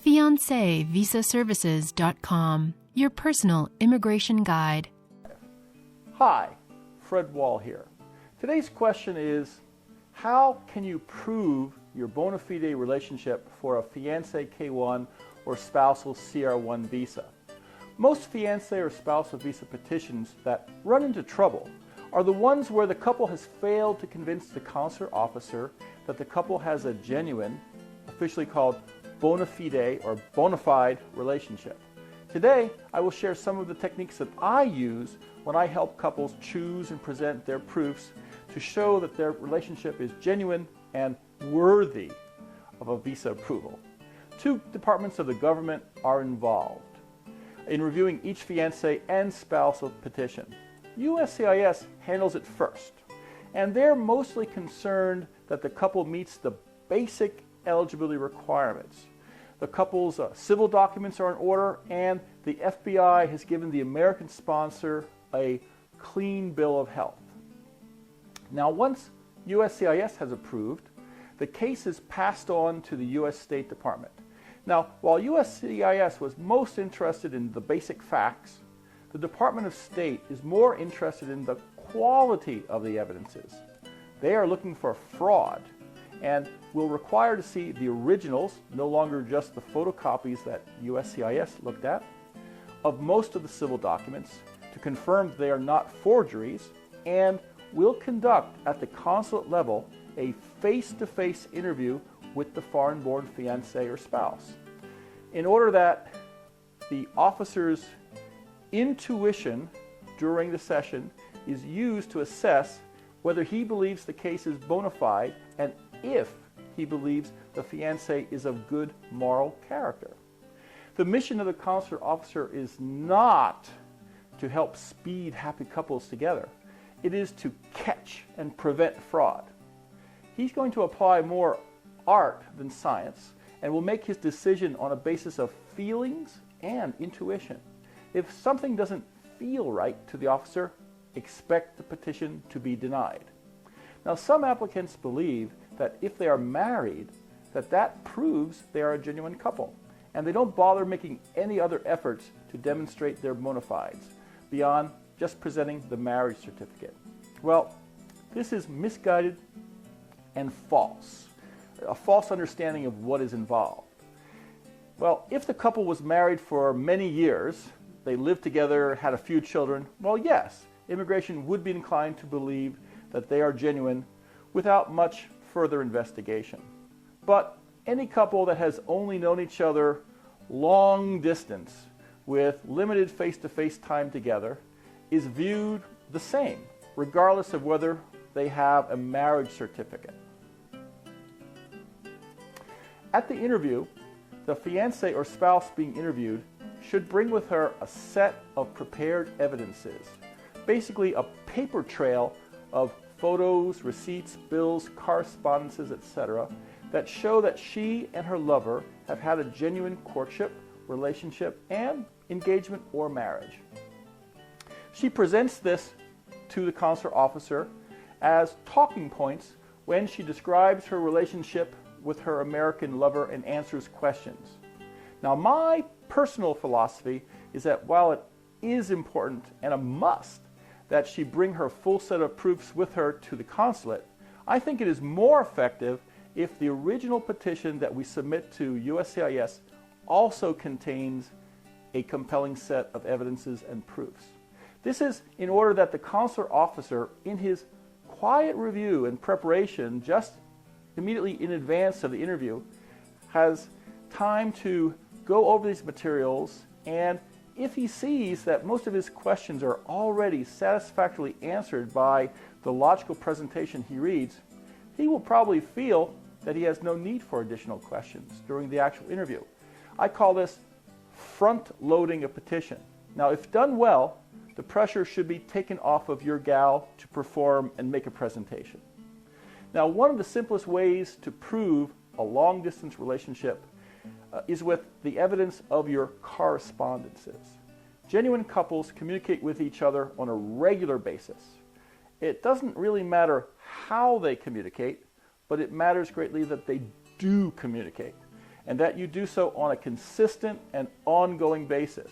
FianceVisaServices.com, your personal immigration guide. Hi, Fred Wall here. Today's question is, how can you prove your bona fide relationship for a fiancé K1 or spousal CR1 visa? Most fiancé or spousal visa petitions that run into trouble are the ones where the couple has failed to convince the consular officer that the couple has a genuine, officially called bona fide or bona fide relationship. Today, I will share some of the techniques that I use when I help couples choose and present their proofs to show that their relationship is genuine and worthy of a visa approval. Two departments of the government are involved in reviewing each fiancé and spousal petition. USCIS handles it first, and they're mostly concerned that the couple meets the basic eligibility requirements. The couple's civil documents are in order, and the FBI has given the American sponsor a clean bill of health. Now, once USCIS has approved, the case is passed on to the U.S. State Department. Now, while USCIS was most interested in the basic facts, the Department of State is more interested in the quality of the evidences. They are looking for fraud and will require to see the originals, no longer just the photocopies that USCIS looked at, of most of the civil documents to confirm they are not forgeries, and will conduct at the consulate level a face-to-face interview with the foreign-born fiancé or spouse, in order that the officer's intuition during the session is used to assess whether he believes the case is bona fide and if he believes the fiancé is of good moral character. The mission of the consular officer is not to help speed happy couples together. It is to catch and prevent fraud. He's going to apply more art than science and will make his decision on a basis of feelings and intuition. If something doesn't feel right to the officer, expect the petition to be denied. Now, some applicants believe that if they are married, that proves they are a genuine couple, and they don't bother making any other efforts to demonstrate their bona fides beyond just presenting the marriage certificate. Well, this is misguided and false, a false understanding of what is involved. Well, if the couple was married for many years, they lived together, had a few children, well, yes, immigration would be inclined to believe that they are genuine without much further investigation. But any couple that has only known each other long distance with limited face-to-face time together is viewed the same, regardless of whether they have a marriage certificate. At the interview, the fiancé or spouse being interviewed should bring with her a set of prepared evidences, basically a paper trail of photos, receipts, bills, correspondences, etc., that show that she and her lover have had a genuine courtship, relationship, and engagement or marriage. She presents this to the consular officer as talking points when she describes her relationship with her American lover and answers questions. Now, my personal philosophy is that while it is important and a must that she bring her full set of proofs with her to the consulate, I think it is more effective if the original petition that we submit to USCIS also contains a compelling set of evidences and proofs. This is in order that the consular officer, in his quiet review and preparation just immediately in advance of the interview, has time to go over these materials, and if he sees that most of his questions are already satisfactorily answered by the logical presentation he reads, he will probably feel that he has no need for additional questions during the actual interview. I call this front-loading a petition. Now, if done well, the pressure should be taken off of your gal to perform and make a presentation. Now, one of the simplest ways to prove a long-distance relationship is with the evidence of your correspondences. Genuine couples communicate with each other on a regular basis. It doesn't really matter how they communicate, but it matters greatly that they do communicate. and that you do so on a consistent and ongoing basis.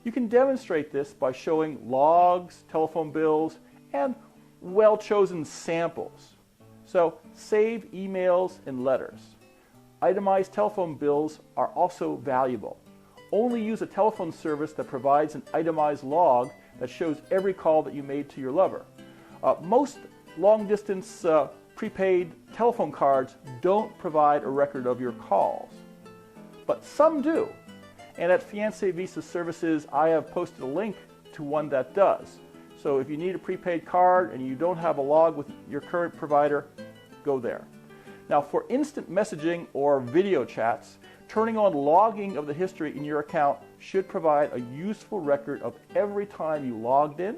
You can demonstrate this by showing logs, telephone bills, and well-chosen samples. So save emails and letters. Itemized telephone bills are also valuable. Only use a telephone service that provides an itemized log that shows every call that you made to your lover. Most long-distance prepaid telephone cards don't provide a record of your calls, but some do. And at Fiance Visa Services, I have posted a link to one that does. So if you need a prepaid card and you don't have a log with your current provider, go there. Now, for instant messaging or video chats, turning on logging of the history in your account should provide a useful record of every time you logged in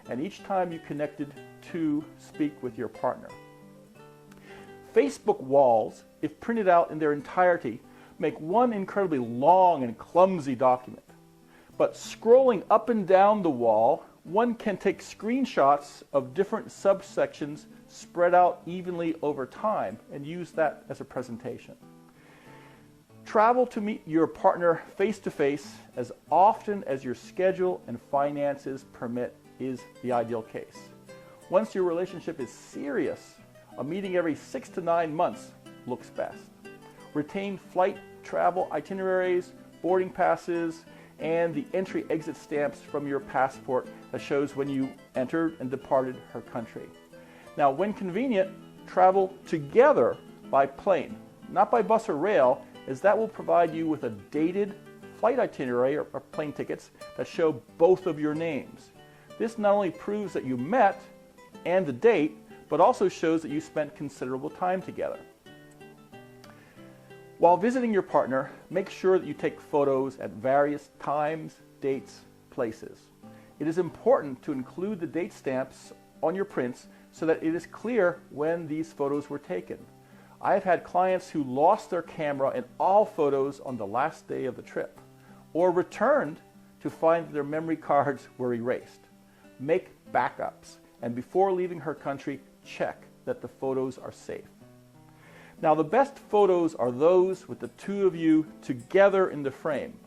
and each time you connected to speak with your partner. Facebook walls, if printed out in their entirety, make one incredibly long and clumsy document. But scrolling up and down the wall, one can take screenshots of different subsections spread out evenly over time and use that as a presentation. Travel to meet your partner face-to-face as often as your schedule and finances permit is the ideal case. Once your relationship is serious, a meeting every 6 to 9 months looks best. Retain flight travel itineraries, boarding passes, and the entry-exit stamps from your passport that shows when you entered and departed her country. Now, when convenient, travel together by plane, not by bus or rail, as that will provide you with a dated flight itinerary or plane tickets that show both of your names. This not only proves that you met and the date, but also shows that you spent considerable time together. While visiting your partner, make sure that you take photos at various times, dates, places. It is important to include the date stamps on your prints so that it is clear when these photos were taken. I have had clients who lost their camera and all photos on the last day of the trip, or returned to find that their memory cards were erased. Make backups, and before leaving her country, check that the photos are safe. Now, the best photos are those with the two of you together in the frame,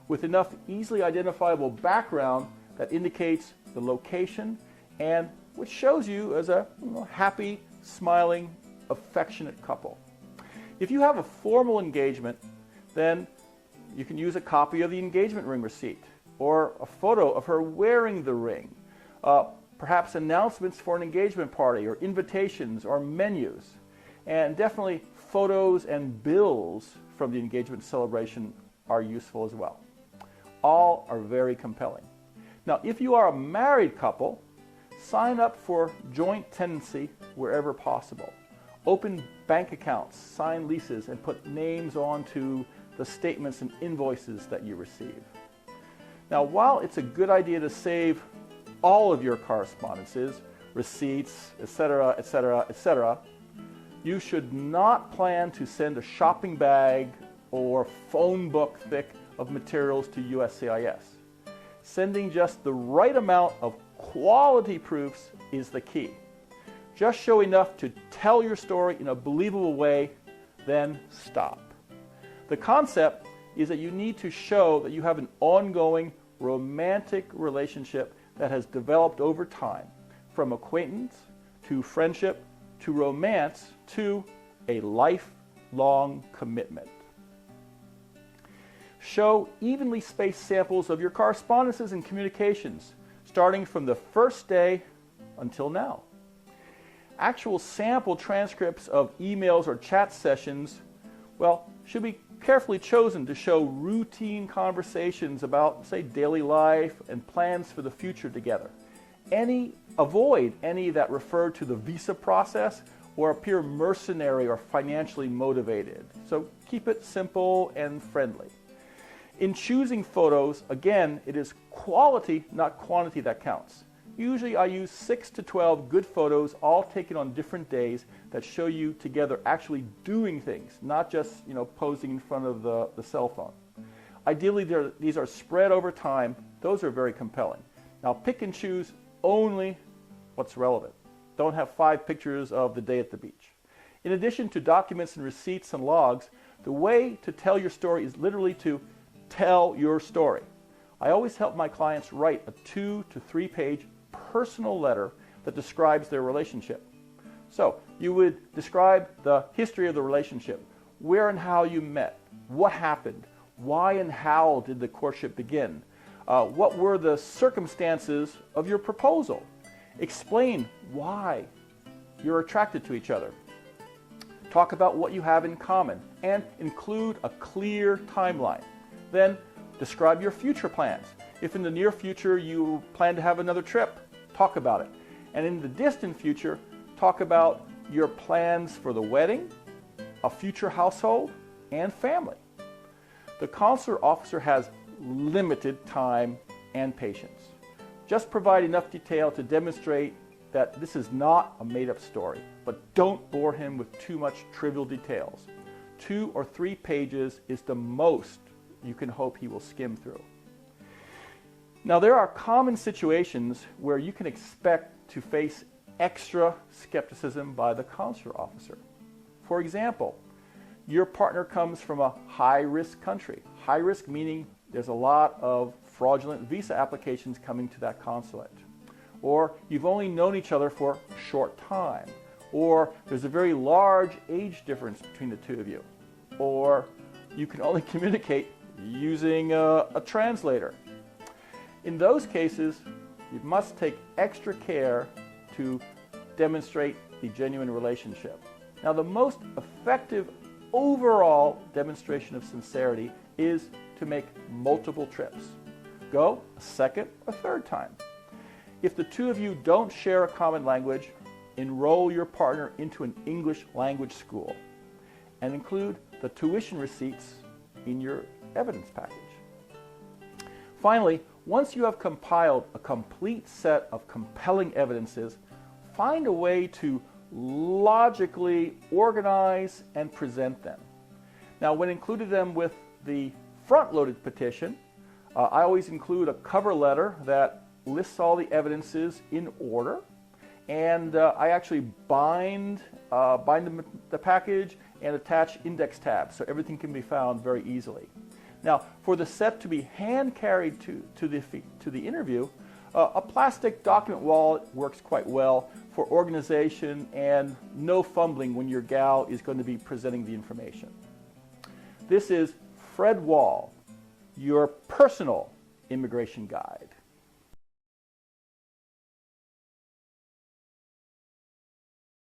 with enough easily identifiable background that indicates the location and which shows you as a happy, smiling, affectionate couple. If you have a formal engagement, then you can use a copy of the engagement ring receipt or a photo of her wearing the ring, perhaps announcements for an engagement party or invitations or menus. And definitely photos and bills from the engagement celebration are useful as well. All are very compelling. Now, if you are a married couple, sign up for joint tenancy wherever possible. Open bank accounts, sign leases, and put names onto the statements and invoices that you receive. Now, while it's a good idea to save all of your correspondences, receipts, etc., etc., etc., you should not plan to send a shopping bag or phone book thick of materials to USCIS. Sending just the right amount of quality proofs is the key. Just show enough to tell your story in a believable way, then stop. The concept is that you need to show that you have an ongoing romantic relationship that has developed over time, from acquaintance to friendship to romance to a lifelong commitment. Show evenly spaced samples of your correspondences and communications, starting from the first day until now. Actual sample transcripts of emails or chat sessions, should be carefully chosen to show routine conversations about, say, daily life and plans for the future together. Avoid any that refer to the visa process or appear mercenary or financially motivated. So keep it simple and friendly. In choosing photos, again, it is quality, not quantity, that counts. Usually I use 6 to 12 good photos, all taken on different days, that show you together actually doing things, not just posing in front of the cell phone. Ideally, these are spread over time. Those are very compelling. Now, pick and choose only what's relevant. Don't have 5 pictures of the day at the beach. In addition to documents and receipts and logs, The way to tell your story is literally to tell your story. I always help my clients write a 2 to 3 page personal letter that describes their relationship. So you would describe the history of the relationship, where and how you met, what happened, why and how did the courtship begin, what were the circumstances of your proposal, explain why you're attracted to each other, talk about what you have in common, and include a clear timeline. Then describe your future plans. If in the near future you plan to have another trip, talk about it. And in the distant future, talk about your plans for the wedding, a future household, and family. The consular officer has limited time and patience. Just provide enough detail to demonstrate that this is not a made-up story, but don't bore him with too much trivial details. 2 or 3 pages is the most you can hope he will skim through. Now, there are common situations where you can expect to face extra skepticism by the consular officer. For example, your partner comes from a high-risk country. High risk meaning there's a lot of fraudulent visa applications coming to that consulate. Or you've only known each other for a short time. Or there's a very large age difference between the two of you. Or you can only communicate using a translator. In those cases, you must take extra care to demonstrate the genuine relationship. Now, the most effective overall demonstration of sincerity is to make multiple trips. Go a second or third time. If the two of you don't share a common language, enroll your partner into an English language school and include the tuition receipts in your evidence package. Finally, once you have compiled a complete set of compelling evidences, find a way to logically organize and present them. Now, when including them with the front-loaded petition, I always include a cover letter that lists all the evidences in order, and I actually bind the package and attach index tabs so everything can be found very easily. Now, for the set to be hand-carried to the interview, a plastic document wallet works quite well for organization and no fumbling when your gal is going to be presenting the information. This is Fred Wall, your personal immigration guide.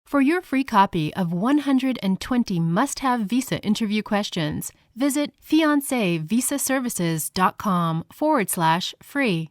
For your free copy of 120 must-have visa interview questions, visit fiancevisaservices.com/free.